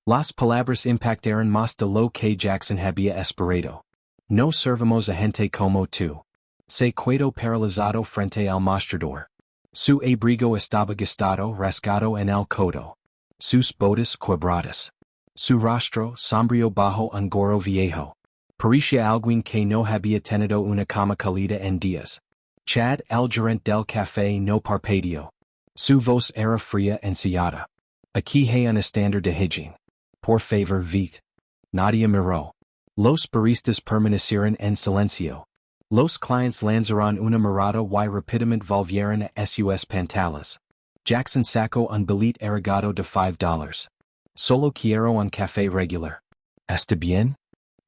Las palabras impactaron más de lo que Jackson había esperado. No servimos a gente como tú. Se quedó paralizado frente al mostrador. Su abrigo estaba gastado, rasgado en el codo. Sus botas quebradas. Su rostro sombrío bajo un gorro viejo. Parecía alguien que no había tenido una cama cálida en días. Chad, el gerente del café, no parpadeó. Su voz era fría y sellada. Aquí hay un estándar de higiene. Por favor, vite. Nadie miró. Los baristas permanecieron en silencio. Los clientes lanzaron una mirada y rápidamente volvieron a sus pantallas. Jackson sacó un billete errado de $5. Solo quiero un café regular. ¿Está bien?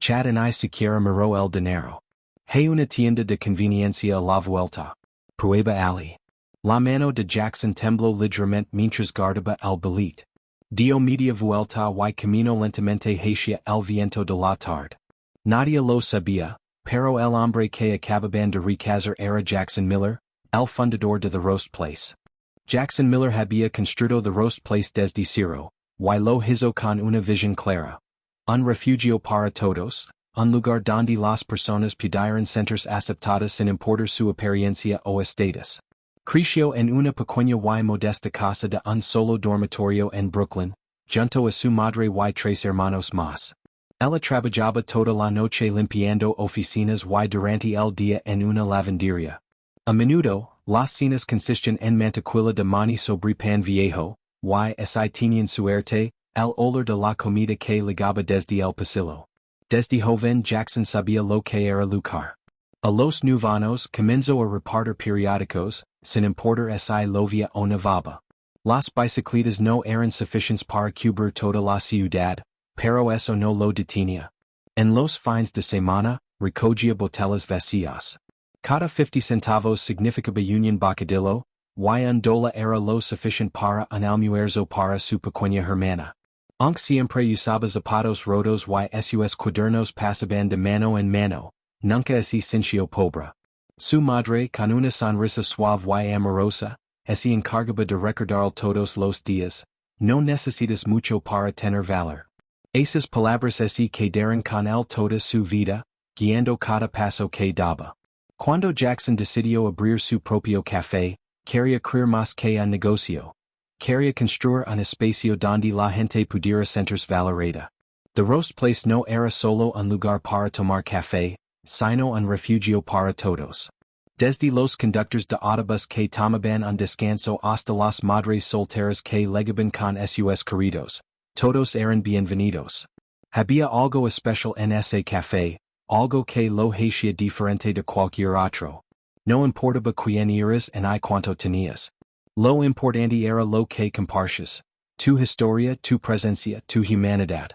Chad ni siquiera miró el dinero. Hay una tienda de conveniencia a la vuelta. Prueba Ali. La mano de Jackson tembló ligeramente mientras guardaba el billete. Dio media vuelta y caminó lentamente hacia el viento de la tarde. Nadie lo sabía, pero el hombre que acababan de recazar era Jackson Miller, el fundador de The Roast Place. Jackson Miller había construido The Roast Place desde cero, y lo hizo con una visión clara. Un refugio para todos, un lugar donde las personas pudieran sentirse aceptadas sin importar su apariencia o estatus. Creció en una pequeña y modesta casa de un solo dormitorio en Brooklyn, junto a su madre y 3 hermanos más. Ella trabajaba toda la noche limpiando oficinas y durante el día en una lavandería. A menudo, las cenas consistían en mantequilla de maní sobre pan viejo, y así tenían suerte, el olor de la comida que ligaba desde el pasillo. Desde joven Jackson sabía lo que era luchar. A los nuevanos comenzó a repartir periódicos, sin importar si llovía o nevaba. Las bicicletas no eran suficientes para cubrir toda la ciudad, pero eso no lo detenía. En los fines de semana, recogía botellas vacías. Cada 50 centavos significaba un bocadillo, y un $1 era lo suficiente para un almuerzo para su pequeña hermana. Aunque siempre usaba zapatos rotos y sus cuadernos pasaban de mano en mano, nunca se sintió pobre. Su madre, con una sonrisa suave y amorosa, se encargaba de recordarlo todos los días. No necesitas mucho para tener valor. Esas palabras se quedaron con él toda su vida, guiando cada paso que daba. Cuando Jackson decidió abrir su propio café, quería crear más que un negocio. Quería construir un espacio donde la gente pudiera sentirse valorada. The Roast Place no era solo un lugar para tomar café, sino un refugio para todos. Desde los conductores de autobús que tomaban un descanso hasta las madres solteras que llegaban con sus queridos. Todos eran bienvenidos. Había algo especial en ese café, algo que lo hacía diferente de cualquier otro. No importaba quién eras ni cuánto tenías. Lo importante era lo que compartías. Tu historia, tu presencia, tu humanidad.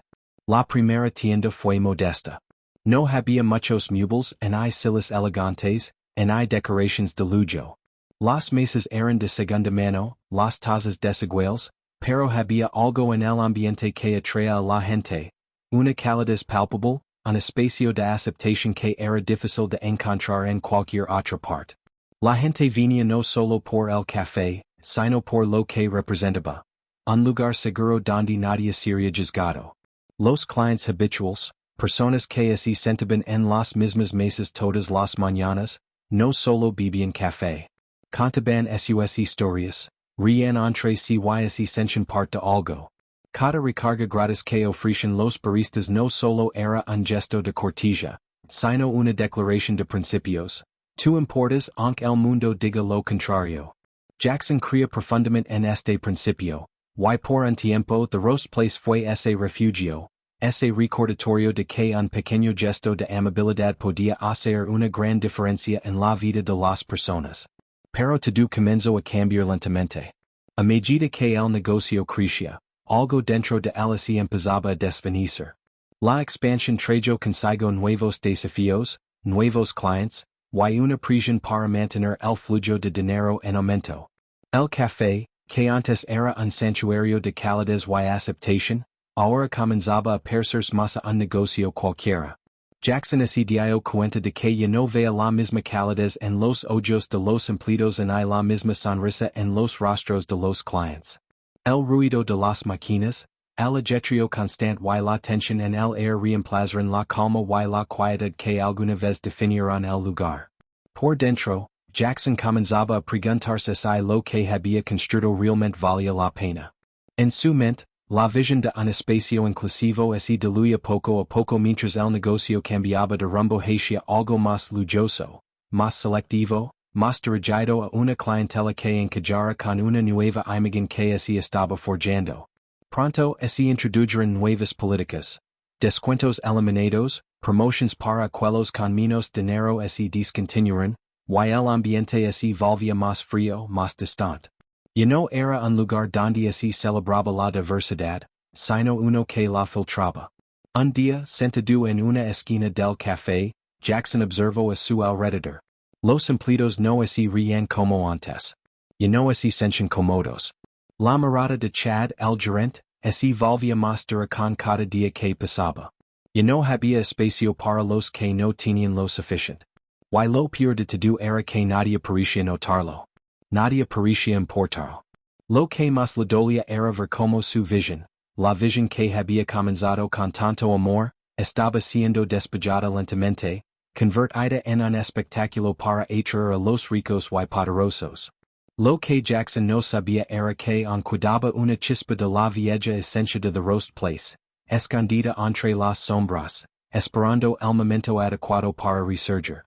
La primera tienda fue modesta. No había muchos muebles ni sillas elegantes, ni decoraciones de lujo. Las mesas eran de segunda mano, las tazas desiguales, pero había algo en el ambiente que atraía a la gente, una calidez palpable, un espacio de aceptación que era difícil de encontrar en cualquier otra parte. La gente venía no solo por el café, sino por lo que representaba. Un lugar seguro donde nadie sería juzgado. Los clientes habituales, personas que se sentaban en las mismas mesas todas las mañanas, no solo bebían café. Contaban sus historias. Rien entre sí y se sentían parte de algo. Cada recarga gratis que ofrecían los baristas no solo era un gesto de cortesía, sino una declaración de principios. Tú importas aunque el mundo diga lo contrario. Jackson creía profundamente en este principio, y por un tiempo The Roast Place fue ese refugio, ese recordatorio de que un pequeño gesto de amabilidad podía hacer una gran diferencia en la vida de las personas. Pero todo comenzó a cambiar lentamente. A medida que el negocio crecía, algo dentro de él se empezaba a desvanecer. La expansión trajo consigo nuevos desafíos, nuevos clientes, y una presión para mantener el flujo de dinero en aumento. El café, que antes era un santuario de calidez y aceptación, ahora comenzaba a parecerse más a un negocio cualquiera. Jackson se dio cuenta de que ya no veía la misma calidez en los ojos de los empleados ni la misma sonrisa en los rostros de los clientes. El ruido de las máquinas, el ajetrio constante y la tensión en el aire reemplazaron la calma y la quietud que alguna vez definieron el lugar. Por dentro, Jackson comenzaba a preguntarse si lo que había construido realmente valía la pena. En su mente, la visión de un espacio inclusivo se diluía poco a poco mientras el negocio cambiaba de rumbo hacia algo más lujoso, más selectivo, más dirigido a una clientela que encajara con una nueva imagen que se estaba forjando. Pronto se introdujeron nuevas políticas. Descuentos eliminados, promotions para aquellos con menos dinero se discontinuaron, y el ambiente se volvía más frío, más distante. Y no era un lugar donde se celebraba la diversidad, sino uno que la filtraba. Un día, sentado en una esquina del café, Jackson observó a su alrededor. Los empleados no se rían como antes. Y no se sienten cómodos. La mirada de Chad, el gerente, se volvía más dura con cada día que pasaba. Y no había espacio para los que no tenían lo suficiente. Y lo peor de todo era que nadie parecía notarlo. Nadie parecía importarlo. Lo que más le dolía era ver cómo su visión, la visión que había comenzado con tanto amor, estaba siendo despejada lentamente, convertida en un espectáculo para atraer a los ricos y poderosos. Lo que Jackson no sabía era que aún quedaba una chispa de la vieja esencia de The Roast Place, escondida entre las sombras, esperando el momento adecuado para resurgir.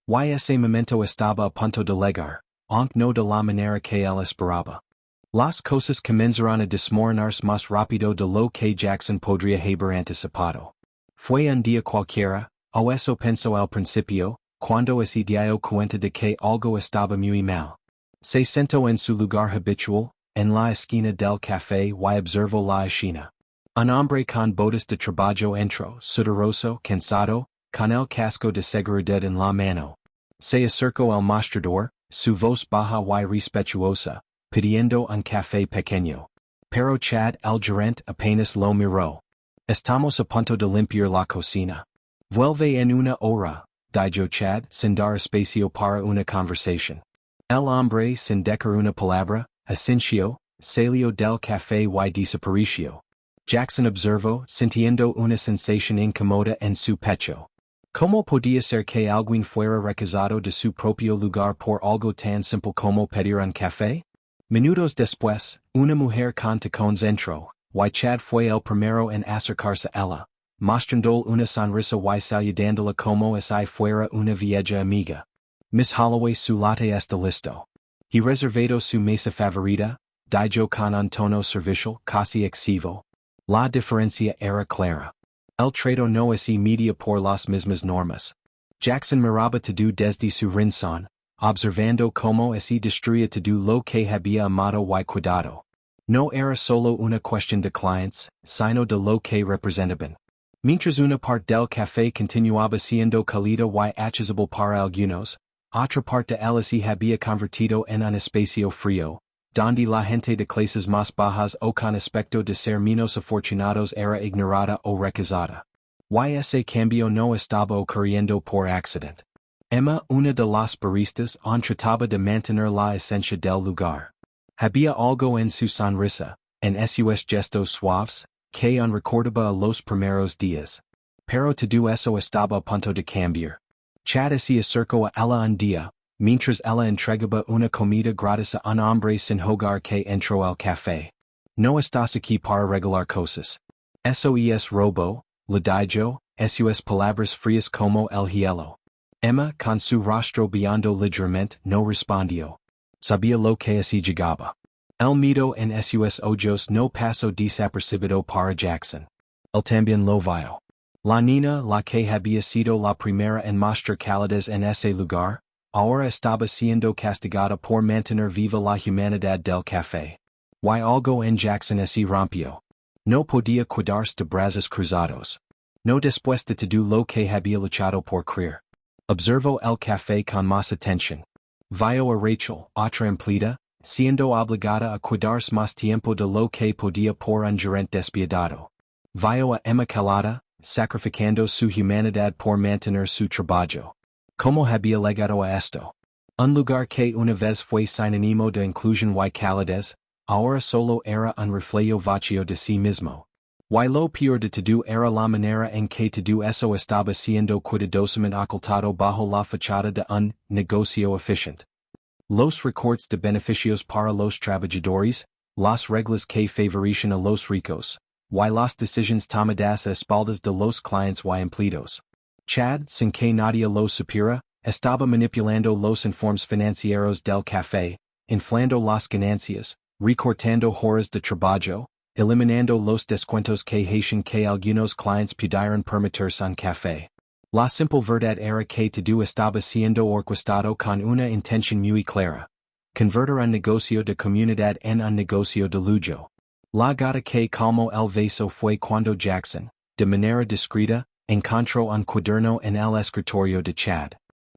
Y ese momento estaba a punto de llegar, aunque no de la manera que él esperaba. Las cosas comenzaron a desmoronarse más rápido de lo que Jackson podría haber anticipado. Fue un día cualquiera, o eso pensó al principio, cuando se dio cuenta de que algo estaba muy mal. Se sentó en su lugar habitual, en la esquina del café y observó la escena. Un hombre con botas de trabajo entró, sudoroso, cansado, con el casco de seguridad en la mano. Se acercó al mostrador, su voz baja y respetuosa, pidiendo un café pequeño. Pero Chad, el gerente, apenas lo miró. Estamos a punto de limpiar la cocina. Vuelve en una hora, dijo Chad, sin dar espacio para una conversación. El hombre, sin decir una palabra, asintió, salió del café y desapareció. Jackson observó, sintiendo una sensación incómoda en su pecho. ¿Cómo podía ser que alguien fuera recusado de su propio lugar por algo tan simple como pedir un café? Minutos después, una mujer con tacones entró, y Chad fue el primero en acercarse a ella, mostrando una sonrisa y saludándola como si fuera una vieja amiga. Miss Holloway, su latte está listo. He reservado su mesa favorita, dijo con un tono servicial casi excesivo. La diferencia era clara. El trato no se medía por las mismas normas. Jackson miraba todo desde su rincón, observando cómo se destruía todo lo que había amado y cuidado. No era solo una cuestión de clientes, sino de lo que representaban. Mientras una parte del café continuaba siendo cálida y accesible para algunos, otra parte se había convertido en un espacio frío, donde la gente de clases más bajas o con aspecto de ser menos afortunados era ignorada o recusada. Y ese cambio no estaba ocurriendo por accidente. Emma, una de las baristas, trataba de mantener la esencia del lugar. Había algo en su sonrisa, en sus gestos suaves, que recordaba a los primeros días. Pero todo eso estaba a punto de cambiar. Chad se acercó a ella un día, mientras ella entregaba una comida gratis a un hombre sin hogar que entró al café. No estás aquí para regalar cosas. Eso es robo, le dijo, sus palabras frías como el hielo. Emma, con su rostro brillando ligeramente, no respondió. Sabía lo que se llegaba. El miedo en sus ojos no pasó desapercibido para Jackson. Él también lo vio. La niña, la que había sido la primera en mostrar calidez en ese lugar, ahora estaba siendo castigada por mantener viva la humanidad del café. Y algo en Jackson se rompió. No podía cuidarse de brazos cruzados. No después de todo lo que había luchado por creer. Observó el café con más atención. Vio a Rachel, otra empleada, siendo obligada a cuidarse más tiempo de lo que podía por un gerente despiadado. Vio a Emma calada, sacrificando su humanidad por mantener su trabajo. ¿Cómo había llegado a esto? Un lugar que una vez fue sinónimo de inclusión y calidez, ahora solo era un reflejo vacío de sí mismo. Y lo peor de todo era la manera en que todo eso estaba siendo cuidadosamente ocultado bajo la fachada de un negocio eficiente. Los recortes de beneficios para los trabajadores, las reglas que favorecen a los ricos, y las decisiones tomadas a espaldas de los clientes y empleados. Chad, sin que nadie lo supiera, estaba manipulando los informes financieros del café, inflando las ganancias, recortando horas de trabajo, eliminando los descuentos que hacían que algunos clientes pudieran permitirse un café. La simple verdad era que todo estaba siendo orquestado con una intención muy clara: convertir un negocio de comunidad en un negocio de lujo. La gota que calmó el vaso fue cuando Jackson, de manera discreta, encontró un cuaderno en el escritorio de Chad.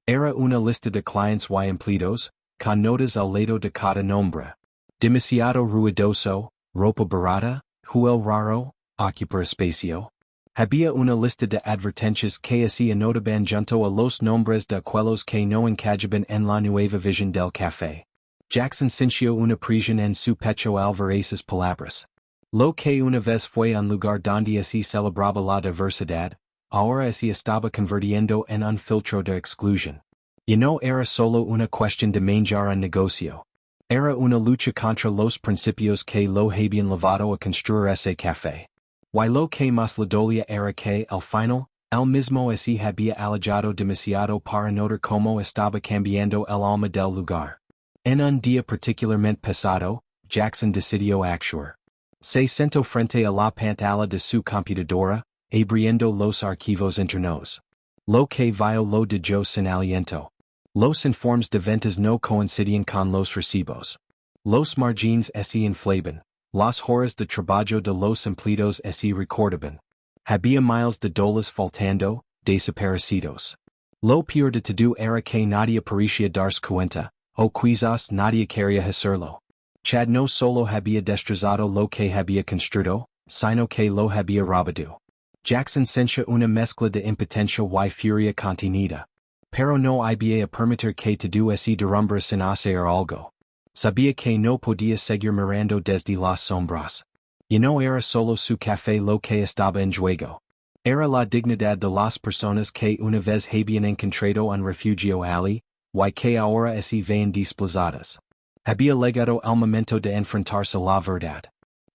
Era una lista de clientes y empleados, con notas al lado de cada nombre. Demasiado ruidoso, ropa barata, juego raro, ocupar espacio. Había una lista de advertencias que hacía notaban junto a los nombres de aquellos que no encajaban en la nueva visión del café. Jackson sintió una presión en su pecho al ver esas palabras. Lo que una vez fue un lugar donde se celebraba la diversidad, ahora se estaba convirtiendo en un filtro de exclusión. Y no era solo una cuestión de manejar un negocio. Era una lucha contra los principios que lo habían llevado a construir ese café. Y lo que más le dolía era que, al final, él mismo se había alejado demasiado para notar cómo estaba cambiando el alma del lugar. En un día particularmente pesado, Jackson decidió actuar. Se sentó frente a la pantalla de su computadora, abriendo los archivos internos. Lo que vio lo dejó sin aliento. Los informes de ventas no coincidían con los recibos. Los margins se inflaban. Las horas de trabajo de los empleados se recordaban. Había miles de dólares faltando, desaparecidos. Lo peor de todo era que nadie parecía darse cuenta, o quizás nadie quería hacerlo. Chad no solo había destrozado lo que había construido, sino que lo había robado. Jackson sentía una mezcla de impotencia y furia contenida. Pero no había a permitir que todo se derrumbara sin hacer algo. Sabía que no podía seguir mirando desde las sombras. Y no era solo su café lo que estaba en juego. Era la dignidad de las personas que una vez habían encontrado un refugio allí, y que ahora se ven desplazadas. Había llegado el momento de enfrentarse a la verdad.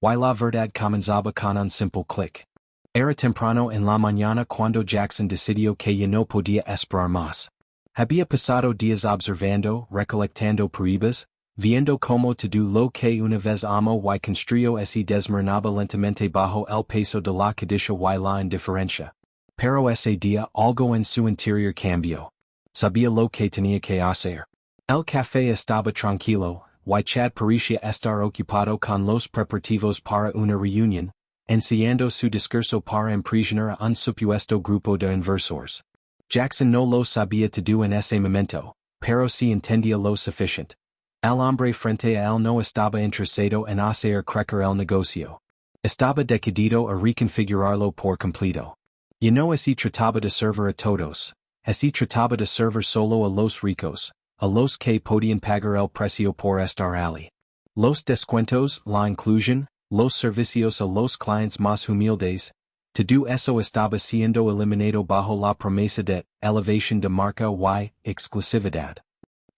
Y la verdad comenzaba con un simple clic. Era temprano en la mañana cuando Jackson decidió que ya no podía esperar más. Había pasado días observando, recolectando pruebas, viendo cómo todo lo que una vez amó y construyó se desmoronaba lentamente bajo el peso de la codicia y la indiferencia. Pero ese día algo en su interior cambió. Sabía lo que tenía que hacer. El café estaba tranquilo, y Chad parecía estar ocupado con los preparativos para una reunión, ensayando su discurso para impresionar a un supuesto grupo de inversores. Jackson no lo sabía todo en ese momento, pero sí entendía lo suficiente. El hombre frente a él no estaba interesado en hacer crecer el negocio. Estaba decidido a reconfigurarlo por completo. Y no se trataba de servir a todos, se trataba de servir solo a los ricos, a los que podían pagar el precio por estar allí. Los descuentos, la inclusión, los servicios a los clientes más humildes, todo eso estaba siendo eliminado bajo la promesa de elevación de marca y exclusividad.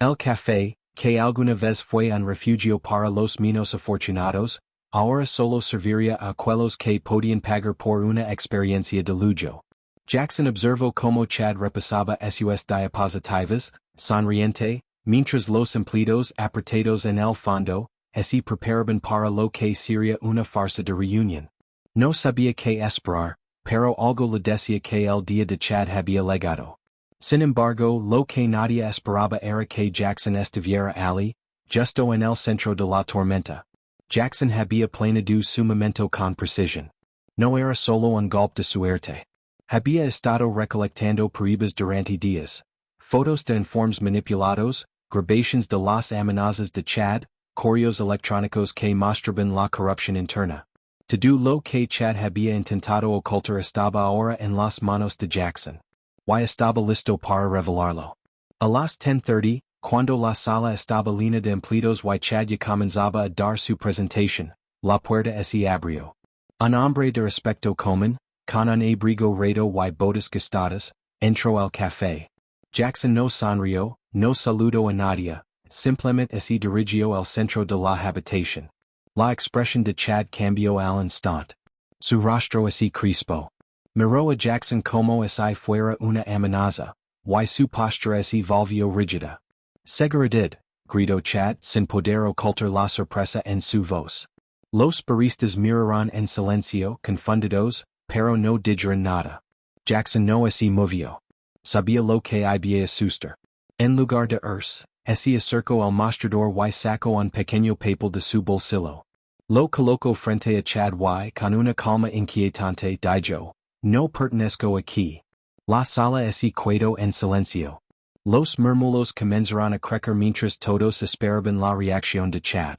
El café, que alguna vez fue un refugio para los menos afortunados, ahora solo serviría a aquellos que podían pagar por una experiencia de lujo. Jackson observó cómo Chad repasaba sus diapositivas, sonriente, mientras los empleados apretados en el fondo, se preparaban para lo que sería una farsa de reunión. No sabía qué esperar, pero algo le decía que el día de Chad había llegado. Sin embargo, lo que nadie esperaba era que Jackson estuviera allí, justo en el centro de la tormenta. Jackson había planeado su momento con precisión. No era solo un golpe de suerte. Había estado recolectando pruebas durante días. Fotos de informes manipulados, grabaciones de las amenazas de Chad, correos electrónicos que mostraban la corrupción interna. Todo lo que Chad había intentado ocultar estaba ahora en las manos de Jackson. Y estaba listo para revelarlo. A las 10:30, cuando la sala estaba llena de empleados y Chad ya comenzaba a dar su presentación, la puerta se abrió. Un hombre de respecto comen, con un abrigo redo y botas gastadas, entró al café. Jackson no sonrió, no saludó a nadie, simplemente se dirigió al centro de la habitación. La expresión de Chad cambió al instante. Su rostro así crispo. Miró a Jackson como si fuera una amenaza, y su postura se volvió rígida. Seguridad, gritó Chad sin poder ocultar la sorpresa en su voz. Los baristas miraron en silencio confundidos, pero no dijeron nada. Jackson no se movió. Sabía lo que había suceder. En lugar de irse, se acercó al mostrador y sacó un pequeño papel de su bolsillo. Lo colocó frente a Chad y con una calma inquietante dijo, no pertenezco aquí. La sala se quedó en silencio. Los murmullos comenzaron a crecer mientras todos esperaban la reacción de Chad.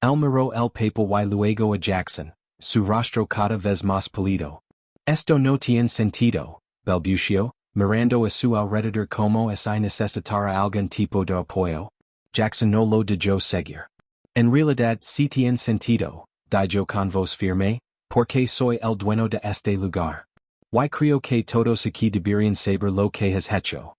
Él miró el papel y luego a Jackson, su rostro cada vez más pálido. Esto no tiene sentido, balbució, mirando a su alrededor como si necesitara algún tipo de apoyo. Jackson no lo dejó seguir. En realidad sí tiene sentido, dijo con voz firme, porque soy el dueño de este lugar. Y creo que todos aquí deberían saber lo que has hecho.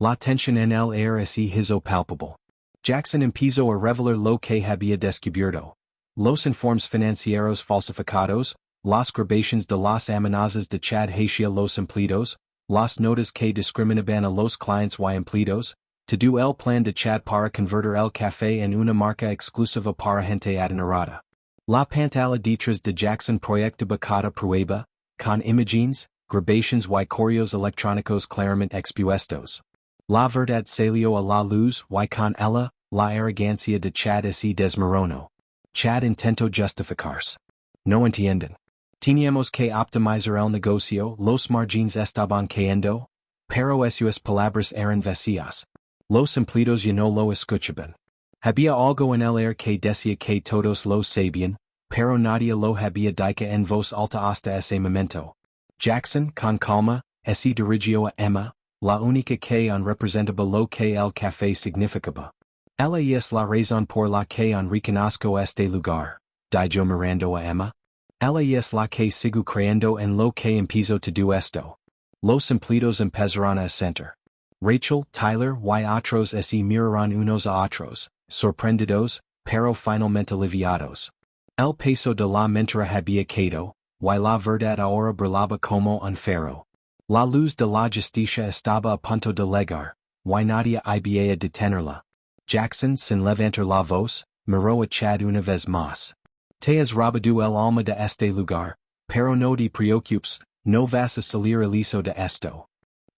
La tensión en el aire se hizo palpable. Jackson empezó a revelar lo que había descubierto. Los informes financieros falsificados, las grabaciones de las amenazas de Chad hacia los empleados, las notas que discriminaban a los clientes y empleados, todo el plan de Chad para convertir el café en una marca exclusiva para gente adinerada. La pantalla detrás de Jackson proyectaba cada prueba, con imágenes, grabaciones y correos electrónicos claramente expuestos. La verdad salió a la luz y con ella, la arrogancia de Chad se desmoronó. Chad intentó justificarse. No entienden. Teníamos que optimizar el negocio, los márgenes estaban cayendo, pero esas palabras eran vacías. Los empleados ya no lo escuchaban. Había algo en el aire que decía que todos lo sabían, pero nadie lo había dicho en voz alta hasta ese momento. Jackson, con calma, se dirigió a Emma, la única que aún representaba lo que el café significaba. Ella es la razón por la que aún reconozco este lugar, dijo mirando a Emma. Ella es la que sigo creyendo en lo que empezó todo esto. Los empleados empezaron a asentir. Rachel, Tyler y otros se miraron unos a otros, sorprendidos, pero finalmente aliviados. El peso de la mentira había caído, y la verdad ahora brillaba como un faro. La luz de la justicia estaba a punto de llegar, y nadie había detenerla. Jackson, sin levantar la voz, miró a Chad una vez más. Te has robado el alma de este lugar, pero no te preocupes, no vas a salir ileso de esto.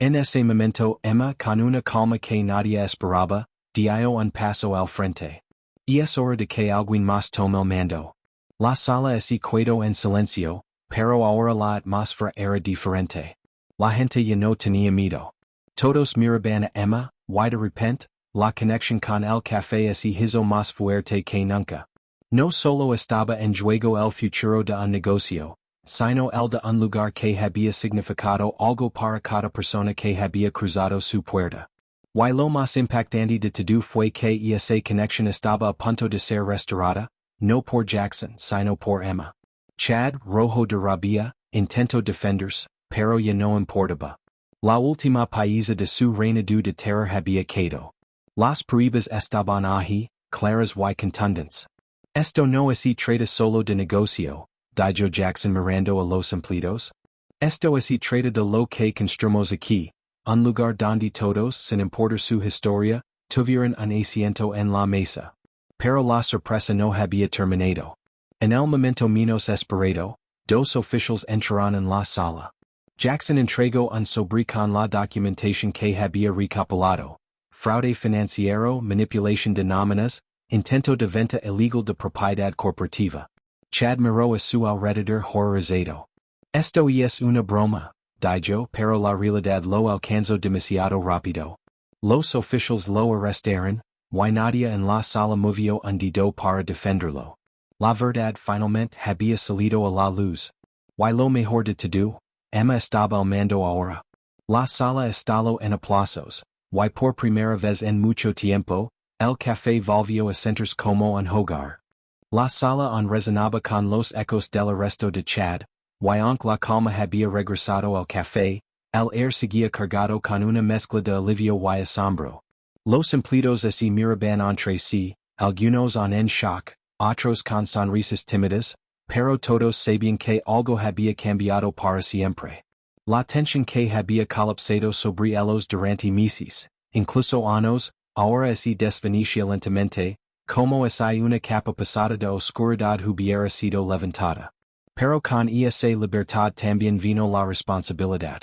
En ese momento Emma, con una calma que nadie esperaba, dio un paso al frente. Y es hora de que alguien más tome el mando. La sala se quedó en silencio, pero ahora la atmósfera era diferente. La gente ya no tenía miedo. Todos miraban a Emma, y de repente, la conexión con el café se hizo más fuerte que nunca. No solo estaba en juego el futuro de un negocio, sino el de un lugar que había significado algo para cada persona que había cruzado su puerta. Y lo más impactante de todo fue que esa conexión estaba a punto de ser restaurada, no por Jackson, sino por Emma. Chad, rojo de rabia, intentó defenderse, pero ya no importaba. La última pieza de su reinado de terror había caído. Las pruebas estaban allí, claras y contundentes. Esto no se trata solo de negocio, dijo Jackson mirando a los empleados. Esto se trata de lo que construimos aquí, un lugar donde todos, sin importar su historia, tuvieron un asiento en la mesa. Pero la sorpresa no había terminado. En el momento menos esperado, dos oficiales entraron en la sala. Jackson entregó un sobre con la documentación que había recopilado. Fraude financiero, manipulación de nóminas, intento de venta ilegal de propiedad corporativa. Chad miró a su alrededor horrorizado. Esto es una broma, dijo, pero la realidad lo alcanzó demasiado rápido. Los oficiales lo arrestaron, y nadie en la sala movió un dedo para defenderlo. La verdad finalmente había salido a la luz. Y lo mejor de todo, Emma estaba al mando ahora. La sala estalló en aplausos, y por primera vez en mucho tiempo, el café volvió a sentirse como un hogar. La sala on resonaba con los ecos del arresto de Chad, y aunque la calma había regresado al café, el aire seguía cargado con una mezcla de alivio y asombro. Los empleados así miraban entre sí, algunos en shock, otros con sonrisas tímidas, pero todos sabían que algo había cambiado para siempre. La tensión que había colapsado sobre ellos durante meses, incluso años, ahora así desvanecía lentamente, como si una capa pesada de oscuridad hubiera sido levantada. Pero con esa libertad también vino la responsabilidad.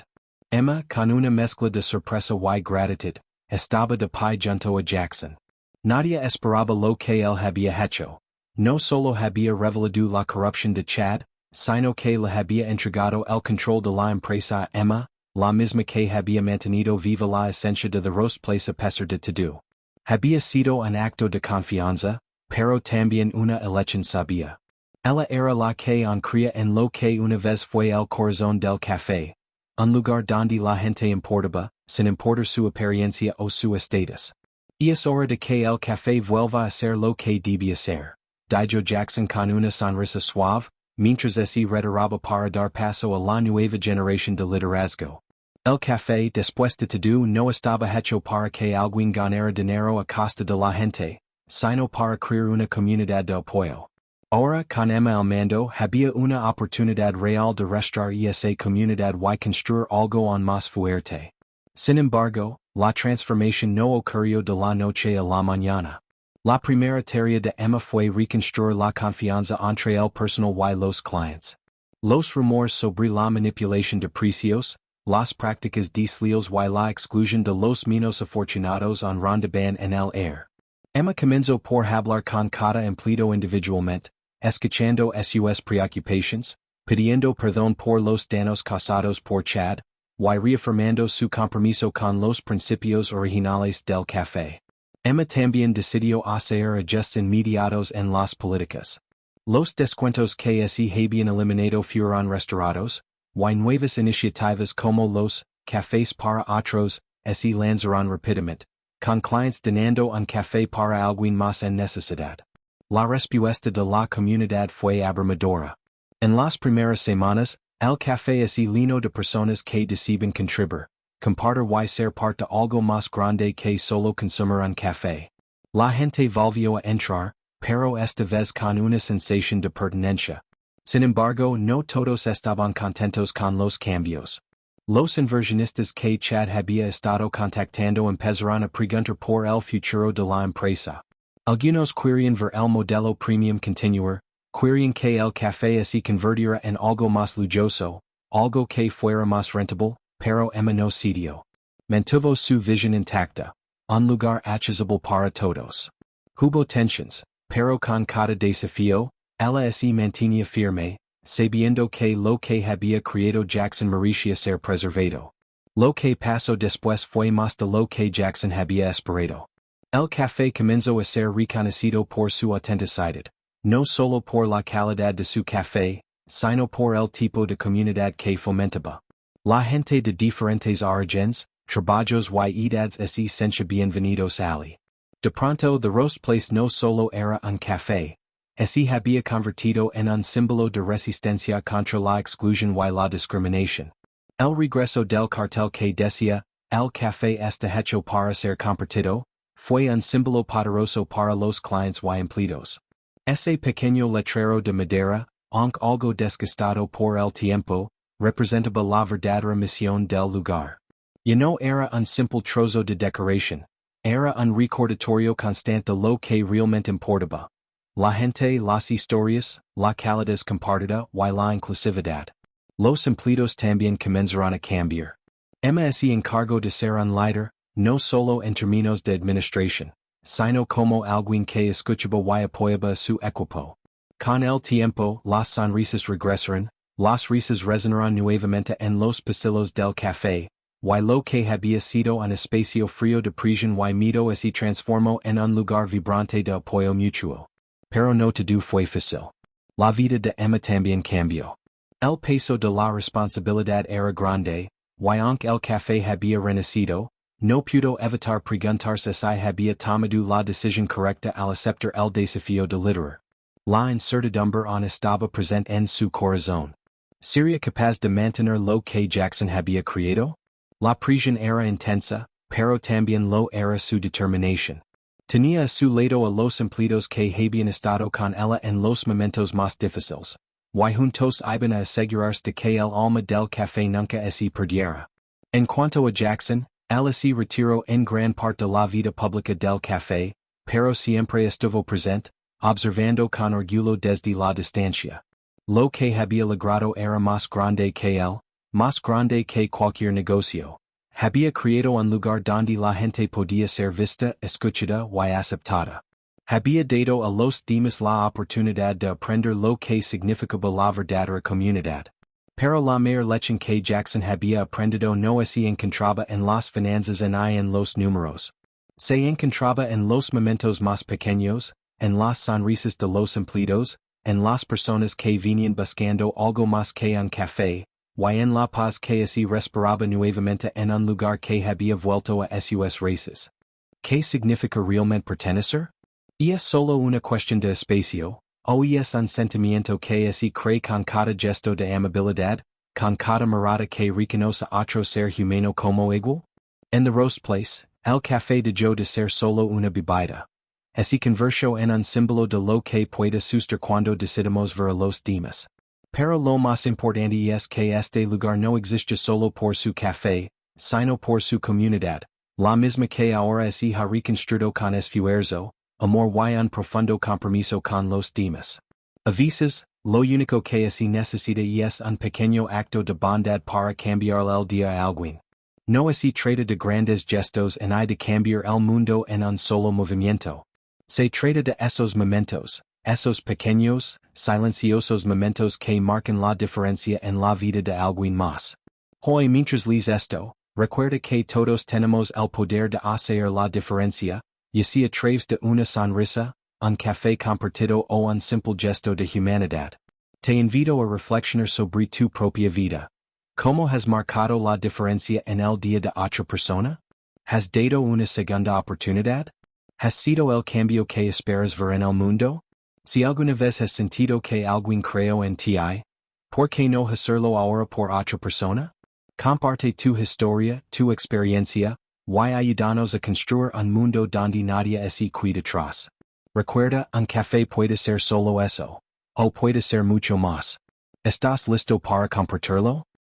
Emma, con una mezcla de sorpresa y gratitud, estaba de pie junto a Jackson. Nadie esperaba lo que él había hecho. No solo había revelado la corrupción de Chad, sino que le había entregado el control de la empresa a Emma, la misma que había mantenido viva la esencia de los plays a pesar de todo. Había sido un acto de confianza, pero también una elección sabia. Ella era la que ancría en lo que una vez fue el corazón del café, un lugar donde la gente importaba, sin importar su apariencia o su estatus. Y es hora de que el café vuelva a ser lo que debía ser, dijo Jackson con una sonrisa suave, mientras así retiraba para dar paso a la nueva generación de liderazgo. El café, después de todo, no estaba hecho para que alguien ganara dinero a costa de la gente, sino para crear una comunidad de apoyo. Ahora, con Emma al mando, había una oportunidad real de restaurar esa comunidad y construir algo aún más fuerte. Sin embargo, la transformación no ocurrió de la noche a la mañana. La primera tarea de Emma fue reconstruir la confianza entre el personal y los clientes. Los rumores sobre la manipulación de precios, las prácticas desleales y la exclusión de los menos afortunados rondaban en el aire. Emma comenzó por hablar con cada empleado individualmente, escuchando sus preocupaciones, pidiendo perdón por los daños causados por Chad, y reafirmando su compromiso con los principios originales del café. Emma también decidió hacer ajustes inmediatos en las políticas. Los descuentos que se habían eliminado fueron restaurados, y nuevas iniciativas como los cafés para otros se lanzaron rápidamente, con clientes donando un café para alguien más en necesidad. La respuesta de la comunidad fue abrumadora. En las primeras semanas, el café se llenó de personas que deseaban contribuir, compartir y ser parte algo más grande que solo consumir un café. La gente volvió a entrar, pero esta vez con una sensación de pertenencia. Sin embargo, no todos estaban contentos con los cambios. Los inversionistas que Chad había estado contactando empezaron a preguntar por el futuro de la empresa. Algunos querían ver el modelo premium continuar, querían que el café se convirtiera en algo más lujoso, algo que fuera más rentable, pero Emma no cedió. Mantuvo su visión intacta, un lugar accesible para todos. Hubo tensiones, pero con cada desafío, ella se mantenía firme, sabiendo que lo que había creado Jackson merecía ser preservado. Lo que pasó después fue más de lo que Jackson había esperado. El café comenzó a ser reconocido por su autenticidad, no solo por la calidad de su café, sino por el tipo de comunidad que fomentaba. La gente de diferentes orígenes, trabajos y edades se sentía bienvenidos allí. De pronto the Roast Place no solo era un café, se había convertido en un símbolo de resistencia contra la exclusión y la discriminación. El regreso del cartel que decía, el café está hecho para ser compartido, fue un símbolo poderoso para los clientes y empleados. Ese pequeño letrero de madera, aunque algo desgastado por el tiempo, representaba la verdadera misión del lugar. Y no era un simple trozo de decoración, era un recordatorio constante de lo que realmente importaba. La gente, las historias, la calidad compartida y la inclusividad. Los empleados también comenzaron a cambiar. Emma se encargó de ser un líder, no solo en términos de administración, sino como alguien que escuchaba y apoyaba a su equipo. Con el tiempo, las sonrisas regresaron, las risas resonaron nuevamente en los pasillos del café, y lo que había sido un espacio frío de prisión y miedo se transformó en un lugar vibrante de apoyo mutuo. Pero no todo fue fácil. La vida de Emma también cambió. El peso de la responsabilidad era grande, y aunque el café había renacido, no pudo evitar preguntarse si había tomado la decisión correcta al aceptar el desafío de liderar. La incertidumbre on estaba presente en su corazón. ¿Sería capaz de mantener lo que Jackson había creído? La presión era intensa, pero también lo era su determinación. Tenía a su lado a los empleados que habían estado con ella en los momentos más difíciles. Y juntos iban a asegurarse de que el alma del café nunca se perdiera. En cuanto a Jackson, él se retiró en gran parte de la vida pública del café, pero siempre estuvo presente, observando con orgullo desde la distancia. Lo que había logrado era más grande que él, más grande que cualquier negocio. Había creado un lugar donde la gente podía ser vista, escuchada y aceptada. Había dado a los demás la oportunidad de aprender lo que significaba la verdadera comunidad. Pero la mayor lección que Jackson había aprendido no se encontraba en las finanzas ni en los números. Se encontraba en los momentos más pequeños, en las sonrisas de los empleados, en las personas que venían buscando algo más que un café, y en la paz que se respiraba nuevamente en un lugar que había vuelto a sus raíces. ¿Qué significa realmente pertenecer? ¿Es solo una cuestión de espacio, o es un sentimiento que se cree con cada gesto de amabilidad, con cada mirada que reconoce a otro ser humano como igual? En the Roast Place, el café dejó de ser solo una bebida. Se convirtió en un símbolo de lo que puede suceder cuando decidimos ver a los demás. Pero lo más importante es que este lugar no existe solo por su café, sino por su comunidad, la misma que ahora se ha reconstruido con esfuerzo, amor y un profundo compromiso con los demás. A veces, lo único que se necesita es un pequeño acto de bondad para cambiar el día a alguien. No se trata de grandes gestos ni de cambiar el mundo en un solo movimiento. Se trata de esos momentos, esos pequeños, silenciosos momentos que marcan la diferencia en la vida de alguien más. Hoy mientras lees esto, recuerda que todos tenemos el poder de hacer la diferencia, ya sea a través de una sonrisa, un café compartido o un simple gesto de humanidad. Te invito a reflexionar sobre tu propia vida. ¿Cómo has marcado la diferencia en el día de otra persona? ¿Has dado una segunda oportunidad? ¿Has sido el cambio que esperas ver en el mundo? Si alguna vez has sentido que alguien creó en ti, ¿por qué no hacerlo ahora por otra persona? Comparte tu historia, tu experiencia, y ayúdanos a construir un mundo donde nadie se cuida atrás. Recuerda, un café puede ser solo eso, o puede ser mucho más. ¿Estás listo para compartirlo?